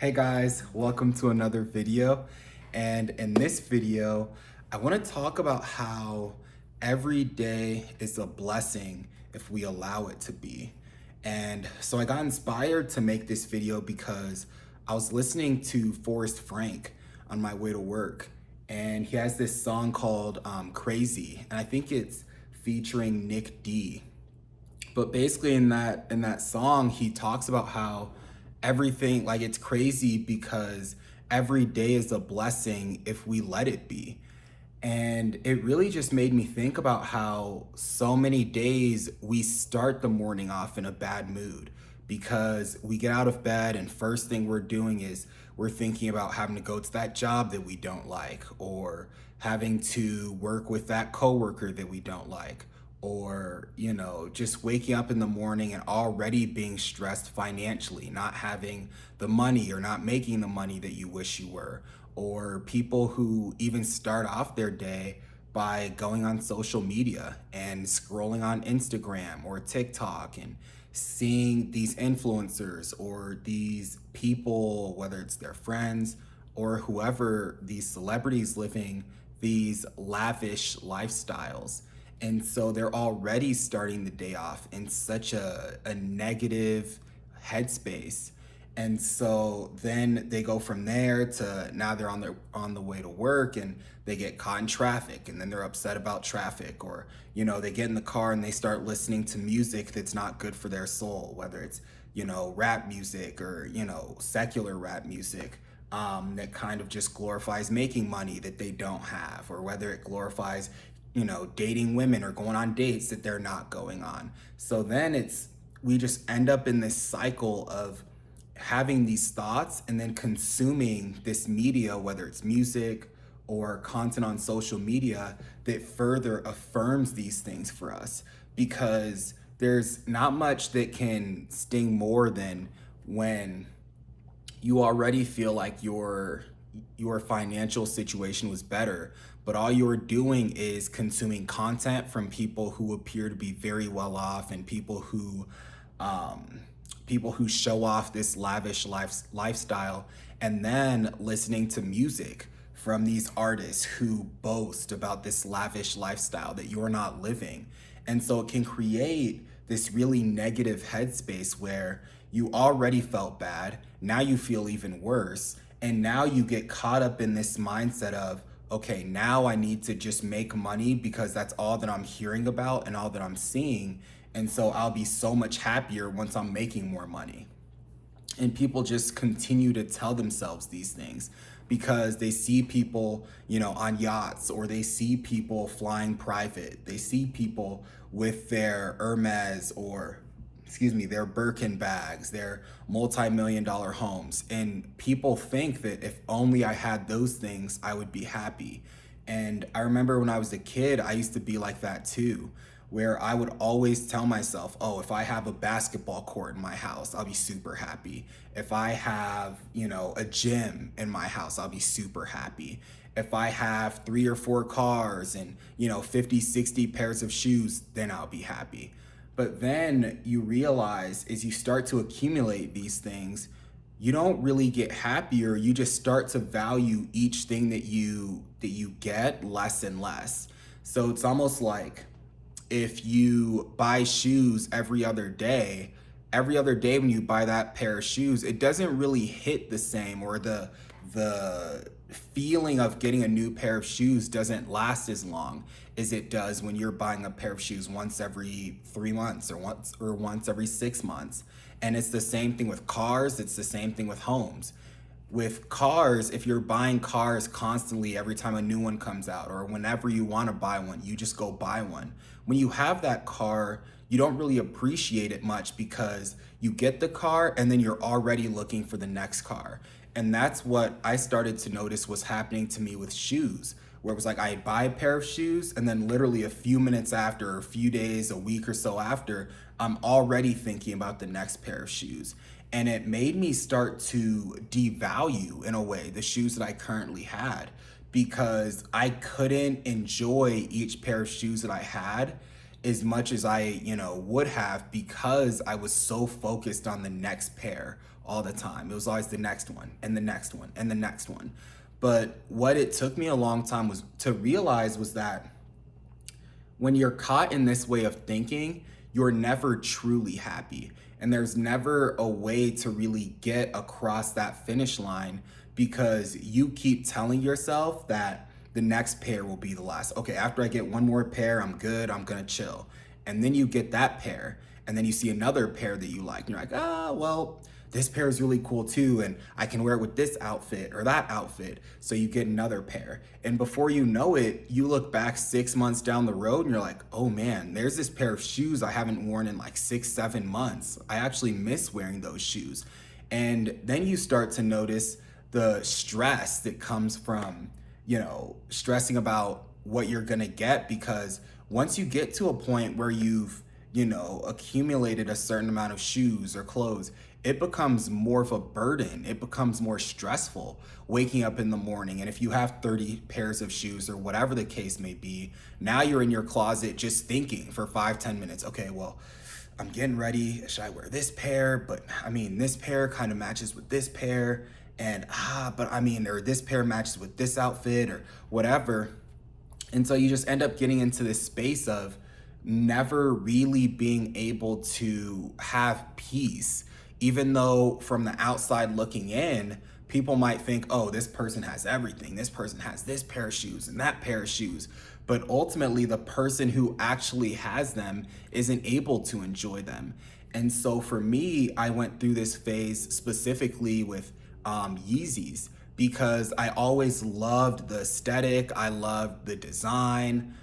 Hey guys, welcome to another video. And in this video, I want to talk about how every day is a blessing if we allow it to be. And so I got inspired to make this video because I was listening to Forrest Frank on my way to work. And he has this song called Crazy. And I think it's featuring Nick D. But basically in that song, he talks about how everything, like, it's crazy because every day is a blessing if we let it be. And it really just made me think about how so many days we start the morning off in a bad mood because we get out of bed and first thing we're doing is we're thinking about having to go to that job that we don't like, or having to work with that coworker that we don't like, or just waking up in the morning and already being stressed financially, not having the money or not making the money that you wish you were, or people who even start off their day by going on social media and scrolling on Instagram or TikTok and seeing these influencers or these people, whether it's their friends or whoever, these celebrities living these lavish lifestyles. And so they're already starting the day off in such a negative headspace. And so then they go from there to now they're on the way to work and they get caught in traffic and then they're upset about traffic, or they get in the car and they start listening to music that's not good for their soul, whether it's rap music or secular rap music that kind of just glorifies making money that they don't have, or whether it glorifies dating women or going on dates that they're not going on. So then we just end up in this cycle of having these thoughts and then consuming this media, whether it's music or content on social media, that further affirms these things for us, because there's not much that can sting more than when you already feel like your financial situation was better, but all you're doing is consuming content from people who appear to be very well off, and people who show off this lavish lifestyle, and then listening to music from these artists who boast about this lavish lifestyle that you're not living. And so it can create this really negative headspace where you already felt bad, now you feel even worse, and now you get caught up in this mindset of, okay, now I need to just make money because that's all that I'm hearing about and all that I'm seeing. And so I'll be so much happier once I'm making more money. And people just continue to tell themselves these things because they see people, on yachts, or they see people flying private. They see people with their Hermes, or their Birkin bags, their multi-million dollar homes. And people think that if only I had those things, I would be happy. And I remember when I was a kid, I used to be like that too, where I would always tell myself, oh, if I have a basketball court in my house, I'll be super happy. If I have, a gym in my house, I'll be super happy. If I have 3 or 4 cars and, 50, 60 pairs of shoes, then I'll be happy. But then you realize as you start to accumulate these things, you don't really get happier. You just start to value each thing that you get less and less. So it's almost like if you buy shoes every other day when you buy that pair of shoes, it doesn't really hit the same, or the feeling of getting a new pair of shoes doesn't last as long as it does when you're buying a pair of shoes once every 3 months, or once every 6 months. And it's the same thing with cars, it's the same thing with homes. With cars, if you're buying cars constantly every time a new one comes out, or whenever you want to buy one, you just go buy one. When you have that car, you don't really appreciate it much because you get the car and then you're already looking for the next car. And that's what I started to notice was happening to me with shoes, where it was like I buy a pair of shoes and then literally a few minutes after, or a few days, a week or so after, I'm already thinking about the next pair of shoes. And it made me start to devalue, in a way, the shoes that I currently had, because I couldn't enjoy each pair of shoes that I had as much as I, would have, because I was so focused on the next pair all the time. It was always the next one and the next one and the next one. But what it took me a long time was to realize was that when you're caught in this way of thinking, you're never truly happy. And there's never a way to really get across that finish line, because you keep telling yourself that the next pair will be the last. Okay, after I get one more pair, I'm good, I'm gonna chill. And then you get that pair, and then you see another pair that you like, and you're like, well, this pair is really cool too, and I can wear it with this outfit or that outfit. So you get another pair. And before you know it, you look back 6 months down the road and you're like, oh man, there's this pair of shoes I haven't worn in like 6-7 months. I actually miss wearing those shoes. And then you start to notice the stress that comes from, stressing about what you're gonna get, because once you get to a point where you've, accumulated a certain amount of shoes or clothes, it becomes more of a burden. It becomes more stressful waking up in the morning. And if you have 30 pairs of shoes or whatever the case may be, now you're in your closet just thinking for 5-10 minutes. Okay, well, I'm getting ready. Should I wear this pair? But I mean, this pair kind of matches with this pair. And or this pair matches with this outfit or whatever. And so you just end up getting into this space of never really being able to have peace, even though from the outside looking in, people might think, oh, this person has everything. This person has this pair of shoes and that pair of shoes. But ultimately, the person who actually has them isn't able to enjoy them. And so for me, I went through this phase specifically with Yeezys, because I always loved the aesthetic. I loved the design.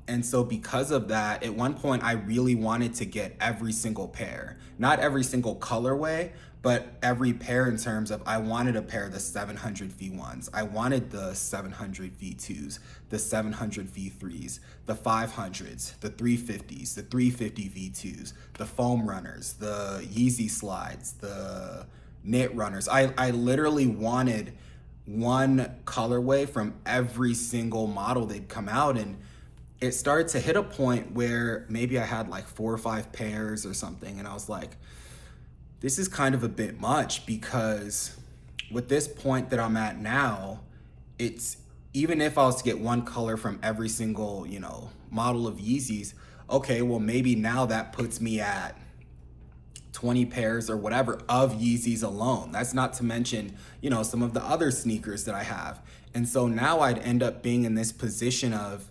And so because of that, at one point I really wanted to get every single pair, not every single colorway, but every pair in terms of, I wanted a pair of the 700 V1s. I wanted the 700 V2s, the 700 V3s, the 500s, the 350s, the 350 V2s, the foam runners, the Yeezy slides, the knit runners. I literally wanted one colorway from every single model they'd come out. And it started to hit a point where maybe I had like 4 or 5 pairs or something. And I was like, this is kind of a bit much, because with this point that I'm at now, it's, even if I was to get one color from every single, model of Yeezys, okay, well, maybe now that puts me at 20 pairs or whatever of Yeezys alone. That's not to mention, some of the other sneakers that I have. And so now I'd end up being in this position of,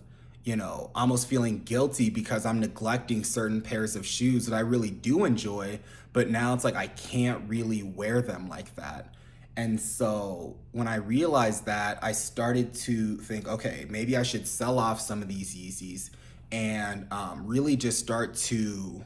almost feeling guilty because I'm neglecting certain pairs of shoes that I really do enjoy, but now it's like I can't really wear them like that. And so when I realized that, I started to think, okay, maybe I should sell off some of these Yeezys and really just start to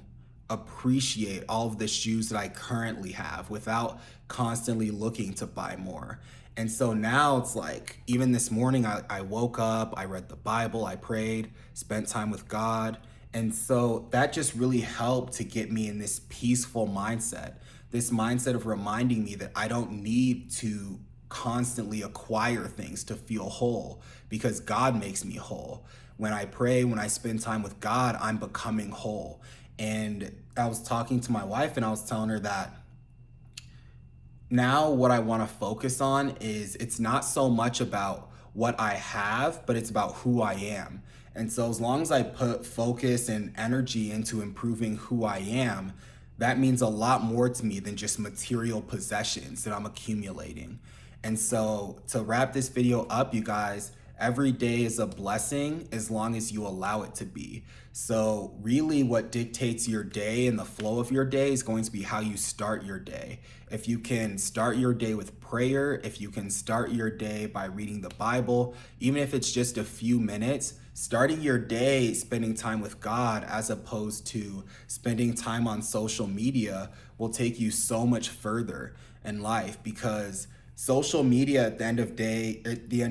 appreciate all of the shoes that I currently have without constantly looking to buy more. And so now it's like, even this morning, I woke up, I read the Bible, I prayed, spent time with God. And so that just really helped to get me in this peaceful mindset, this mindset of reminding me that I don't need to constantly acquire things to feel whole, because God makes me whole. When I pray, when I spend time with God, I'm becoming whole. And I was talking to my wife and I was telling her that now what I want to focus on is, it's not so much about what I have, but it's about who I am. And so as long as I put focus and energy into improving who I am, that means a lot more to me than just material possessions that I'm accumulating. And so to wrap this video up, you guys, every day is a blessing as long as you allow it to be. So really what dictates your day and the flow of your day is going to be how you start your day. If you can start your day with prayer, if you can start your day by reading the Bible, even if it's just a few minutes, starting your day spending time with God as opposed to spending time on social media will take you so much further in life, because social media at the end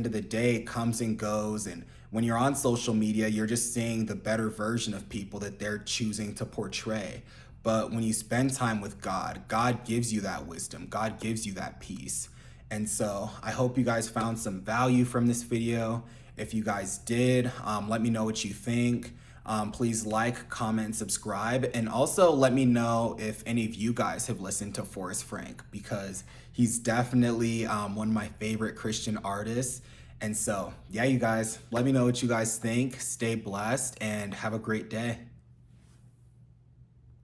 of the day comes and goes, and when you're on social media, you're just seeing the better version of people that they're choosing to portray. But when you spend time with God, God gives you that wisdom, God gives you that peace. And so I hope you guys found some value from this video. If you guys did, let me know what you think. Please like, comment, and subscribe. And also let me know if any of you guys have listened to Forrest Frank, because he's definitely one of my favorite Christian artists. And so, yeah, you guys, let me know what you guys think. Stay blessed and have a great day.